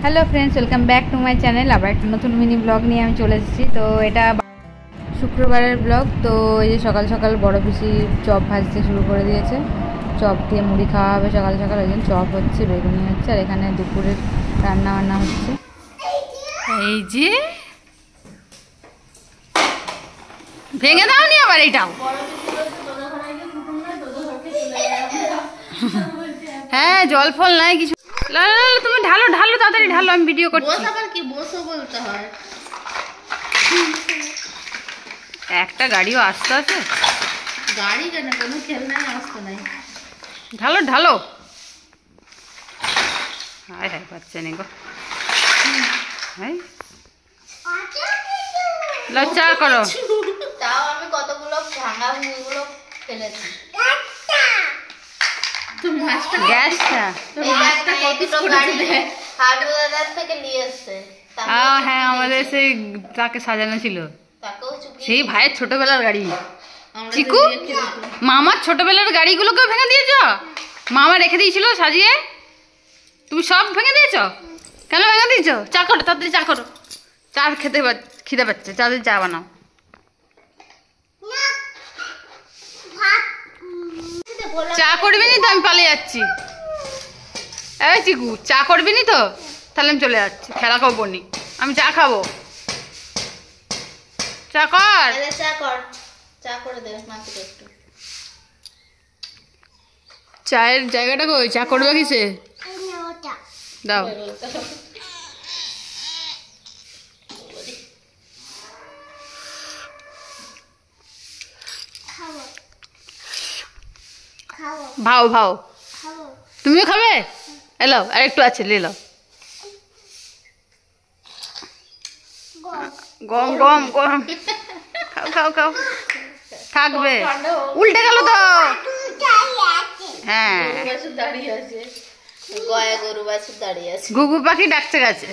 Hello friends welcome back to my channel आबार एक नतून मिनी ब्लग नहीं आमी चले एसेछि। तो এটা शुक्रबारेर ब्लग। तो ये सकाल सकाल बड़ पिसी चप भाजते शुरू कर दिए। चप दिए मुड़ी खावा होबे सकाल सकाल, ओই জন্য चप হচ্ছে, বেগুনি হচ্ছে, আর এখানে দুপুরের রান্না বান্না হচ্ছে। এই যে ভেঙে দাওনি আবার এটাও। হ্যাঁ জল ফল নাই কিছু। তুমি ঢালো ঢালো তাড়াতাড়ি ঢালো, আমি ভিডিও করছি। বস আবার কি বসো বলতে হয়। একটা গাড়িও আসতে আছে। গাড়ি কেন, কোনো খেলনাই আসতে নাই। ঢালো ঢালো। হায় হায় পাচ্ছে নি গো। হাই লজ্জা করো। তাও আমি কতগুলো ভাঙা মুড়গুলো ফেলেছি। গ্যাসটা হ্যাঁ আমাদের সেই তাকে সাজানো ছিল, সেই ভাইয়ের ছোটবেলার গাড়ি। চিকু মামার ছোটবেলার গাড়িগুলোকেও ভেঙে দিয়েছ? মামা রেখে দিয়েছিল সাজিয়ে, তুমি সব ভেঙে দিয়েছ? কেন ভেঙে দিয়েছ? চা করো তাড়াতাড়ি, চা করো। চা খেতে খিদে পাচ্ছে, তাড়াতাড়ি চা বানাও। চা করবি নি তো? আমি পালিয়ে যাচ্ছি। এই চিকু চা করবি নি তো? তাহলে আমি চলে যাচ্ছি, খেলা করবো নি, আমি চা খাবো। চা কর, চা কর, চা করে দে মাকে একটু। চায়ের জায়গাটা কই? চা করবে কিসে? দাও। ভাও ভাও, তুমিও খাবে? এলো আর একটু আছে, লে লো। গম গম গম, খাও খাও খাও, থাকবে। উল্টে গেল তো। হ্যাঁ দাঁড়িয়ে আছে, গয়া গরু বাছুর দাঁড়িয়ে আছে। ঘুঘু পাখি ডাকতে গেছে।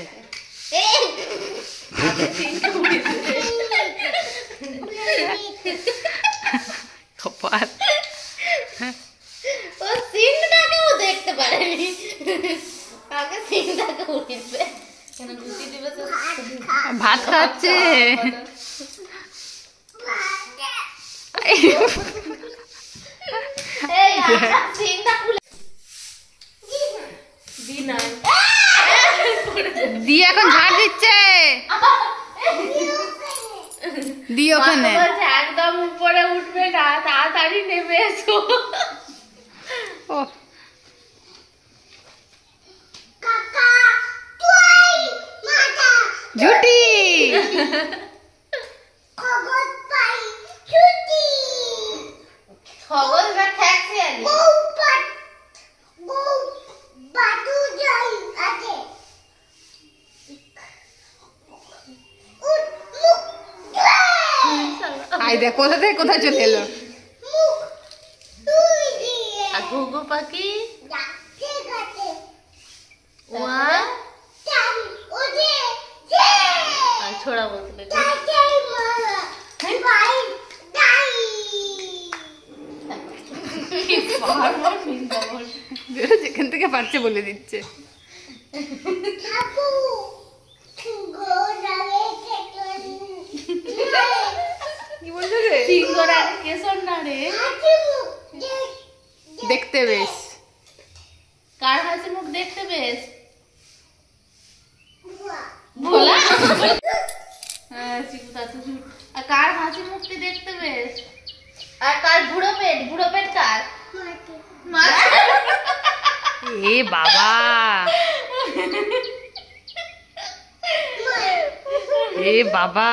কপাল, ও সিংটাকেও দেখতে পারেনি, আগে সিংটাকে উঠিবে কেন গুটি দিবে তো। ভাত খাচ্ছে। এই আচ্ছা সিংটা খুলে দি না, দিয়ে এখন ঝাড় দিচ্ছে। দি ওখানে একদম উপরে উঠবে না, তাড়াতাড়ি নেমে এসো। ও ঝুটি খবর না ট্যাক্সি আনি আই দেখ কোথা থেকে কোথায় চলে এলো। ঘুঘু পাখি ছোড়া বলতে যেখান থেকে পারছে বলে দিচ্ছে। কি বলছে রে? সিংহরা কেশর না রে, দেখতে বেশ। কার হাসি মুখ দেখতে বেশ ভোলা। হ্যাঁ চিকু তা তো ঝুট। আর কার হাসি মুখটি দেখতে বেশ? আর কার বুড়ো পেট কার? এ বাবা, এ বাবা,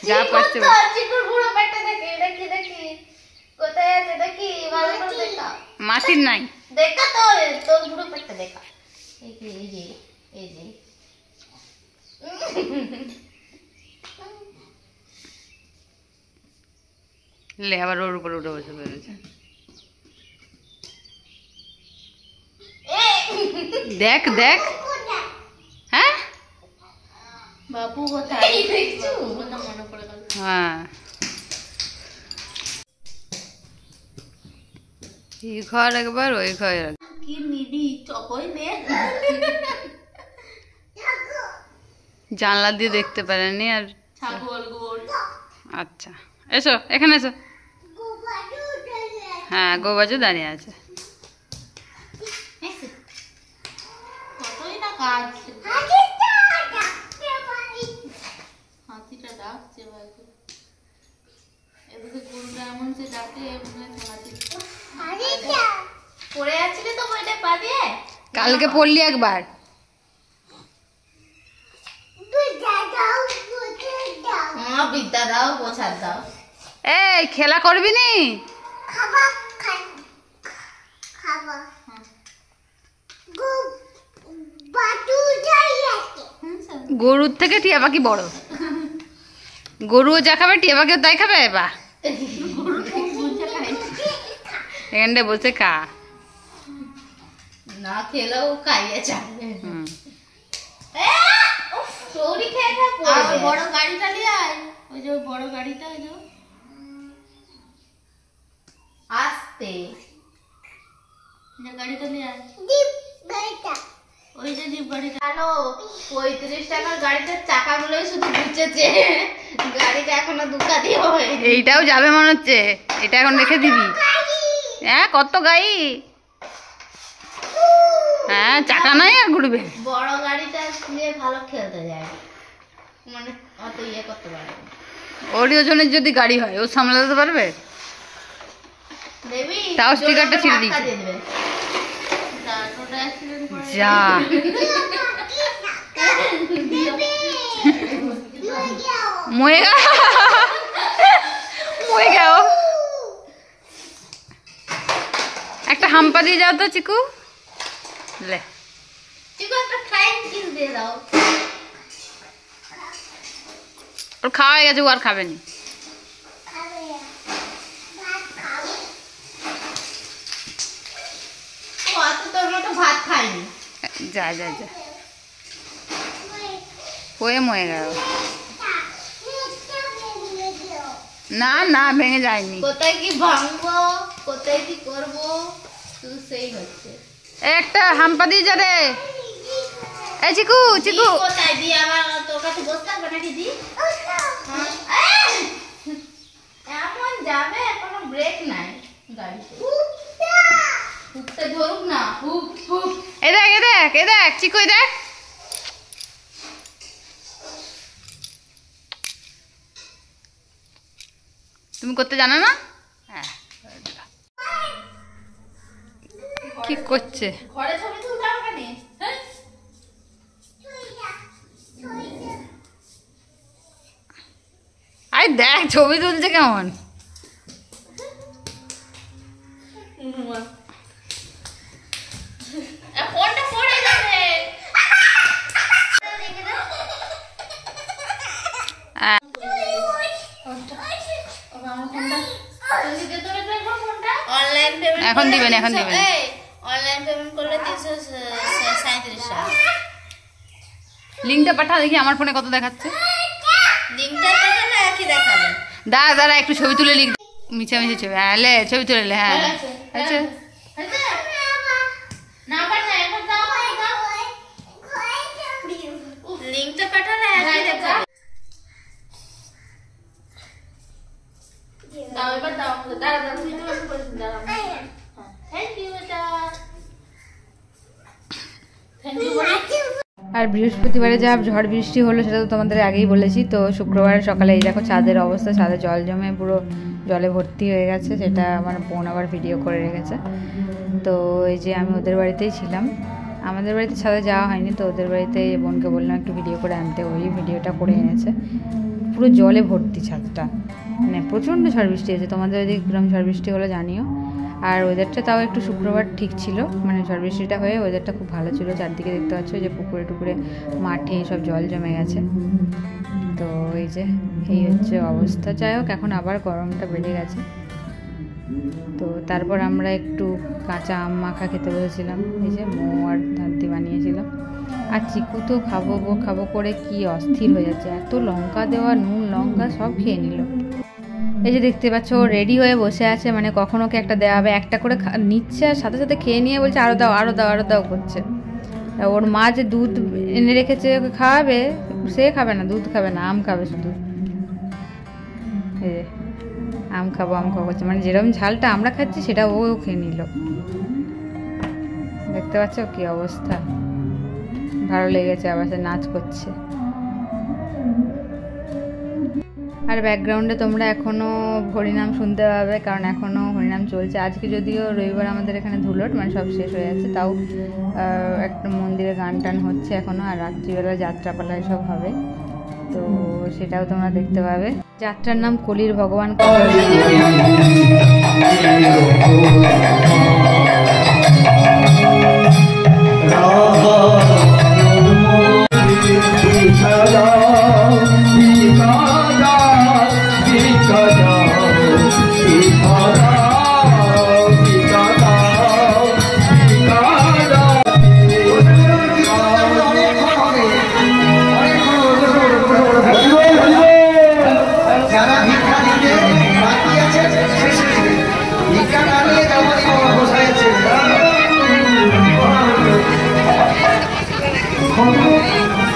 যা পাচ্ছে। চিকুর বুড়ো পেটটা দেখি, দেখি দেখি কোথায় আছে দেখি, ভালো করে দেখা। মাটির নাই দেখা তো, তোর বুড়ো পেটটা দেখা। এই যে এই যে এই যে লে আবার ওর উপর উঠে বসে পড়েছে। দেখ দেখ, হ্যাঁ বাবু কোথায় দেখছো? মনে পড়ে গেল। হ্যাঁ এই ঘর একবার, ওই ঘর কি নিবি চকই নে। জানলা দিয়ে দেখতে পারেনি আর। ছাগল গোল। আচ্ছা এসো এখানে এসো। হ্যাঁ গোবাজু দাঁড়িয়ে আছে। কতই না কাজ। হাতিটা ডাকছে ভাইকে। এদিকে গরুটা এমন সে ডাকে পড়ে যাচ্ছিলে তো বইটা পা দিয়ে। কালকে পড়লি একবার। বিদ্যা দাও প্রসাদ দাও। এই খেলা করবি নি? গরুর থেকে টিয়া পাখি বড়। গরুও যা খাবে টিয়া পাখিও তাই খাবে। বা এখানটা বসে খা। না খেলেও খাইয়ে যাবে। বড় গাড়িটা নিয়ে আয়। ওই যে বড় গাড়িটা ওই যে আসতে গাড়িটা নিয়ে আয়। ওই যে জিপ গাড়িটা। হ্যালো 35 টাকার গাড়িটার চাকাগুলোই শুধু ঘুরছে, গাড়িটা এখনো দুকা দিয়ে হয়। এইটাও যাবে মনে হচ্ছে। এটা এখন রেখে দিবি। হ্যাঁ কত গাড়ি। হ্যাঁ চাকা নাই আর ঘুরবে। বড় গাড়িটা নিয়ে ভালো খেলতে যায়, মানে অত ইয়ে করতে পারে। ওরই ওজনের যদি গাড়ি হয় ও সামলাতে পারবে? দেবী তাও স্টিকারটা ছিঁড়ে দিয়েছে। যা মরে গা মরে গাও। একটা হাম্পা দিয়ে যাও তো চিকু। লে চিকু একটা ফ্রাইং কিস দিয়ে দাও। ওর খাওয়া হয়ে গেছে, ও আর খাবে নি। তোর মতো ভাত খাইনি। যা যা যা হয়ে মরে গেল। না না ভেঙে যায়নি। কোথায় কি ভাঙবো কোথায় কি করবো তুই সেই হচ্ছে। একটা হাম্পা দিয়ে যা রে। এই চিকু চিকু কোথায় দি আমার তোর কাছে বসে থাকবে নাকি দি? এমন যাবে কোনো ব্রেক নাই গাড়িতে। হুকটা ধরুক না। Hook hook. এই দেখ এই দেখ এই দেখ চিকু এই দেখ। তুমি করতে জানো না? হ্যাঁ কি করছে? ঘরে ছবি তুলতাম কেন? আরে দেখ ছবি তুলছে কেমন। ফোনটা পড়ে যাবে। এখন দিবেন এখন দিবেন। অনলাইন পেমেন্ট করলে 337 টাকা। লিংকটা পাঠা দেখি আমার ফোনে কত দেখাচ্ছে। লিংকটা পাঠালে একই দেখাবে। দাঁড়া দাঁড়া একটু ছবি তুলে লিখ। মিছে মিছে ছবি। হ্যাঁ লে ছবি তুলে লে। হ্যাঁ আচ্ছা লিংকটা পাঠালে একই দেখাবে। দাও এবার দাও। দাঁড়া দাঁড়া তুই তো করে দাঁড়া। থ্যাংক ইউ বেটা। থ্যাংক ইউ বলে। আর বৃহস্পতিবারে যা ঝড় বৃষ্টি হলো সেটা তো তোমাদের আগেই বলেছি। তো শুক্রবার সকালে এই দেখো ছাদের অবস্থা। ছাদে জল জমে পুরো জলে ভর্তি হয়ে গেছে। সেটা আমার বোন আবার ভিডিও করে রেখেছে। তো এই যে আমি ওদের বাড়িতেই ছিলাম। আমাদের বাড়িতে ছাদে যাওয়া হয়নি, তো ওদের বাড়িতে বোনকে বললাম একটু ভিডিও করে আনতে। ওই ভিডিওটা করে এনেছে। পুরো জলে ভর্তি ছাদটা, মানে প্রচণ্ড ঝড় বৃষ্টি হয়েছে। তোমাদের ওইদিকে কিরম ঝড় বৃষ্টি হলো জানিও। আর ওয়েদারটা তাও একটু শুক্রবার ঠিক ছিল, মানে ঝড় বৃষ্টিটা হয়ে ওয়েদারটা খুব ভালো ছিল। চারদিকে দেখতে পাচ্ছ যে পুকুরে টুকুরে মাঠে সব জল জমে গেছে। তো এই যে এই হচ্ছে অবস্থা। যাই হোক এখন আবার গরমটা বেড়ে গেছে। তো তারপর আমরা একটু কাঁচা আম মাখা খেতে বসেছিলাম। এই যে মৌ আর ধান্তি বানিয়েছিল। আর চিকু তো খাবো খাবো করে কি অস্থির হয়ে যাচ্ছে। এত লঙ্কা দেওয়া, নুন লঙ্কা সব খেয়ে নিল। এই যে দেখতে পাচ্ছ ও রেডি হয়ে বসে আছে, মানে কখন ওকে একটা দেওয়া হবে। একটা করে নিচ্ছে আর সাথে সাথে খেয়ে নিয়ে বলছে আরও দাও আরও দাও আরও দাও করছে। ওর মা যে দুধ এনে রেখেছে ওকে খাওয়াবে, সে খাবে না, দুধ খাবে না, আম খাবে শুধু। এই যে আম খাবো করছে, মানে যেরকম ঝালটা আমরা খাচ্ছি সেটা ও খেয়ে নিল। দেখতে পাচ্ছ কি অবস্থা, ভালো লেগেছে, আবার সে নাচ করছে। আর ব্যাকগ্রাউন্ডে তোমরা এখনও হরিনাম শুনতে পাবে, কারণ এখনও হরিনাম চলছে। আজকে যদিও রবিবার আমাদের এখানে ধুলট, মানে সব শেষ হয়ে যাচ্ছে, তাও একটা মন্দিরে গান টান হচ্ছে এখনও। আর রাত্রিবেলা যাত্রাপালা এসব হবে, তো সেটাও তোমরা দেখতে পাবে। যাত্রার নাম কলির ভগবান।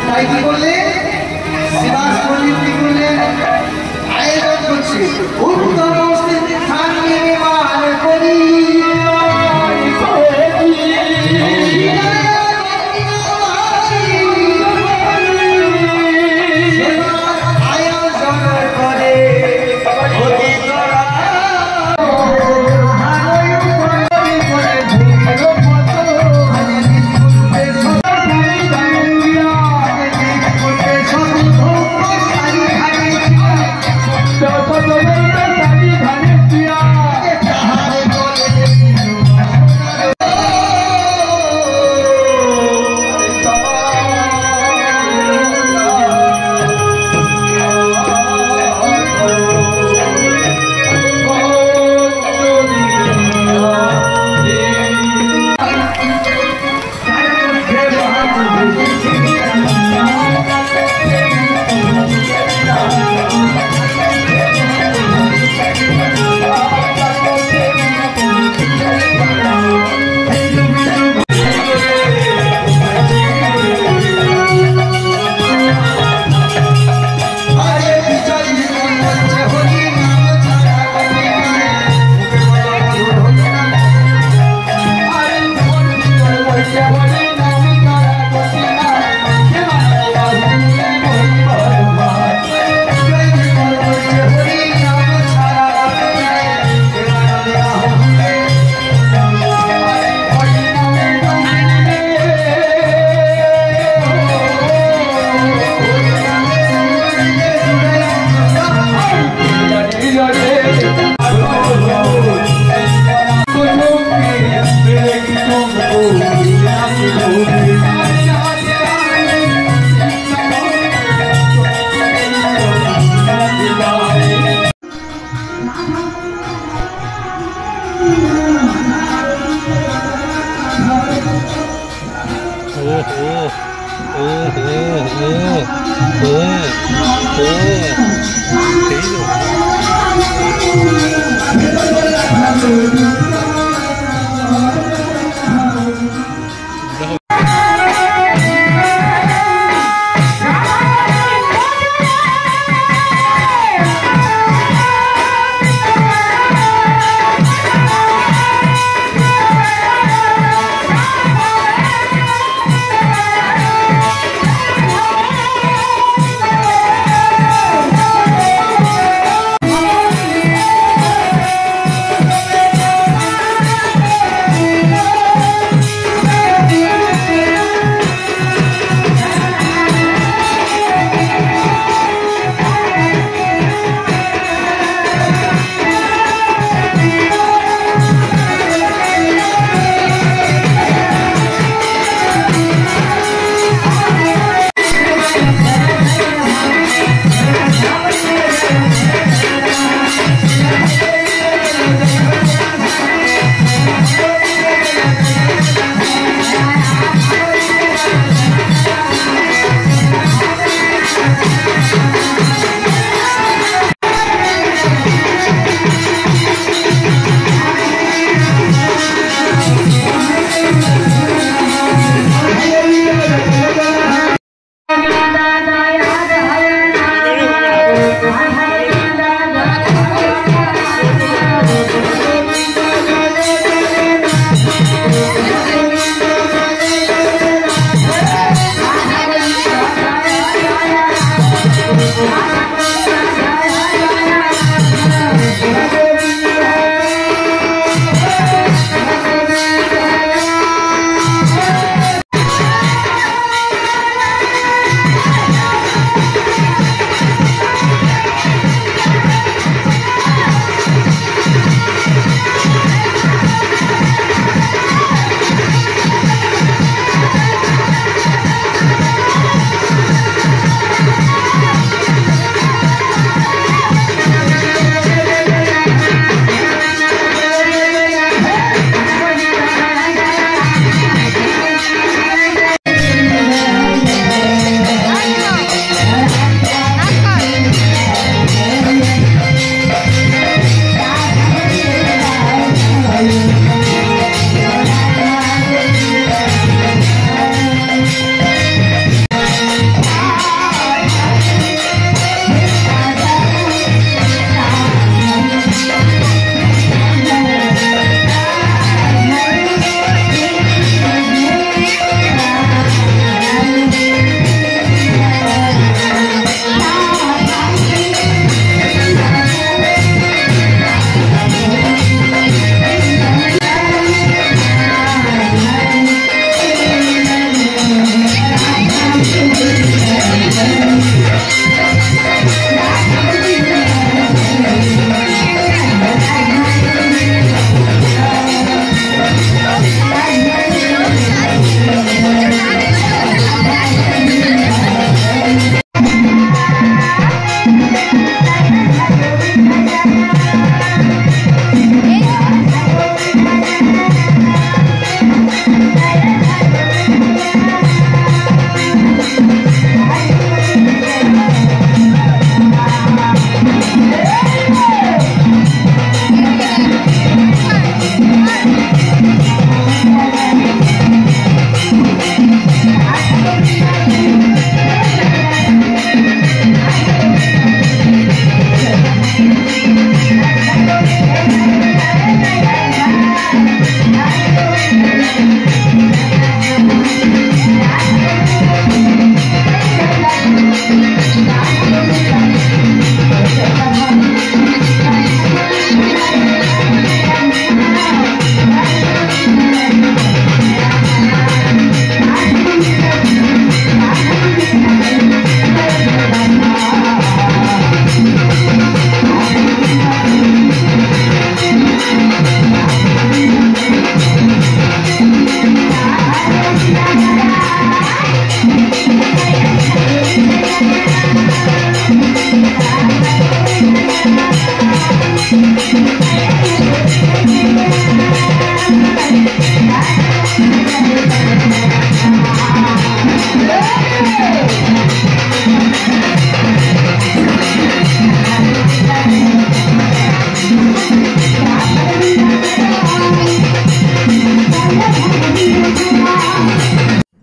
তাই কি করলে আয়োজন করছে উত্তর স্থান নির্মাণ করি।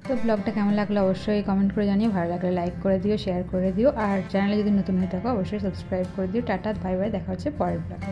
তো ব্লগটা কেমন লাগলো অবশ্যই কমেন্ট করে জানিও, ভালো লাগলে লাইক করে দিও, শেয়ার করে দিও, আর চ্যানেলে যদি নতুন হয়ে থাকো অবশ্যই সাবস্ক্রাইব করে দিও। টাটা, বাই বাই, দেখা হচ্ছে পরের ব্লগে।